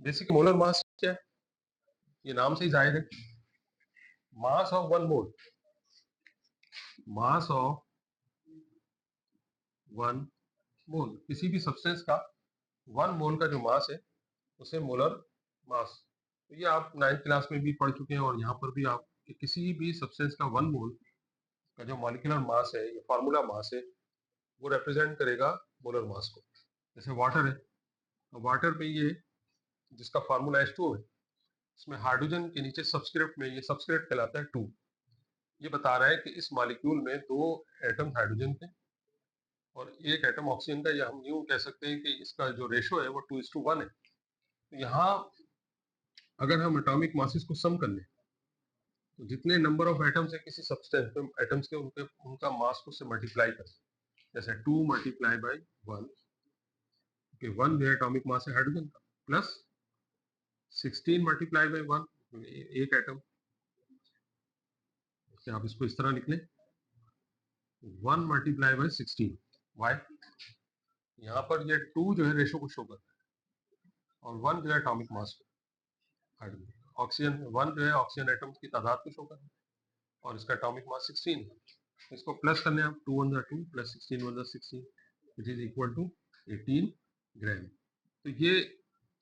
Basic molar mass क्या है, ये नाम से ही जाहिर है, mass of one mole, mass of one mole, किसी भी सब्सटेंस का वन मोल का जो मास है उसे मोलर मास। तो ये आप 9th क्लास में भी पढ़ चुके हैं, और यहाँ पर भी आप कि किसी भी सब्सटेंस का वन मोल का जो मॉलिक्यूलर मास है, ये फार्मूला मास है, वो रिप्रेजेंट करेगा मोलर मास को। जैसे वाटर है, वाटर पे ये जिसका फार्मूला H2O है, इसमें हाइड्रोजन के नीचे सबस्क्रिप्ट में ये सबस्क्रिप्ट कहलाता है 2। ये बता रहा है कि इस मॉलिक्यूल में 2 एटम हाइड्रोजन के और 1 एटम ऑक्सीजन का, या हम यूं कह सकते हैं कि इसका जो रेशो है वो 2:1 है। तो यहाँ अगर हम एटॉमिक मासेस को सम कर लें, तो जितने नंबर ऑफ एटम्स है किसी सब्सटेंस में, एटम्स के उनका मास को से मल्टीप्लाई कर, जैसे 2 मल्टीप्लाई बाई 1, कि 1 जो एटॉमिक मास है हाइड्रोजन का, प्लस 16 मल्टीप्लाई बाई 1, एक एटम, आप इसको इस तरह लिख लें 1 मल्टीप्लाई बाई 16। वाई, यहाँ पर ये 2 जो है रेशो को शो करता है, और 1 जो है एटॉमिक मास को, हाइड्रोजन, ऑक्सीजन 1 जो है ऑक्सीजन एटम्स की तादाद को शो करता है, और इसका एटॉमिक मास 16 है। इसको प्लस करने आप 2 1 2 plus 16 1 16, which is equal to 18 gram. तो ये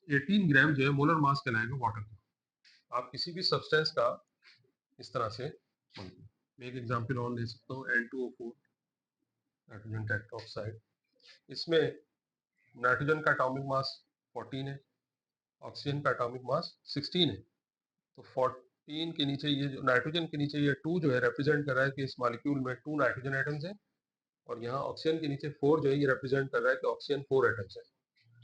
18 ग्राम जो है मोलर मास कहलाएगा वाटर का। आप किसी भी सब्सटेंस का इस तरह से, मैं एक एग्जांपल और ले सकता हूँ, N2O4 नाइट्रोजन टेट्राऑक्साइड, इसमें नाइट्रोजन का एटॉमिक मास 14 है, ऑक्सीजन का एटॉमिक मास 16 है। तो 14 के नीचे ये जो नाइट्रोजन के नीचे ये 2 जो है रिप्रेजेंट कर रहा है कि इस मॉलिक्यूल में 2 नाइट्रोजन एटम्स हैं, और यहाँ ऑक्सीजन के नीचे 4 जो है ये रिप्रेजेंट कर रहा है कि ऑक्सीजन 4 एटम्स है।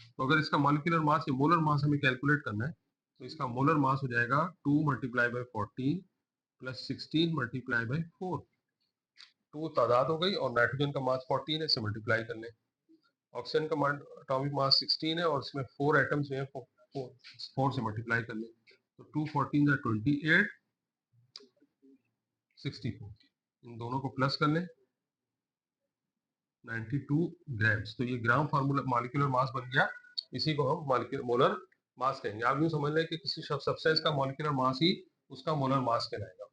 तो अगर इसका मॉलिक्यूलर मास या मोलर मास हमें कैलकुलेट करना है, तो इसका मोलर मास हो जाएगा 2 multiply by 14 plus 16 multiply by 4। 2 तादाद हो गई, और नाइट्रोजन का मास 14 है, इसे मल्टीप्लाई कर लें। ऑक्सीजन का एटॉमिक मास 16 है, और इसमें 4 एटम्स जो है 4 से मल्टीप्लाई कर लें, तो 2 14 जा 28 64, इन दोनों को प्लस कर लें 92 ग्राम्स। तो ये ग्राम फार्मूला मॉलिक्यूलर मास बन गया, इसी को हम मोलर मास कहेंगे। आप यूं समझ लें कि किसी सब्सटेंस का मॉलिक्यूलर मास ही उसका मोलर मास कहलाएगा।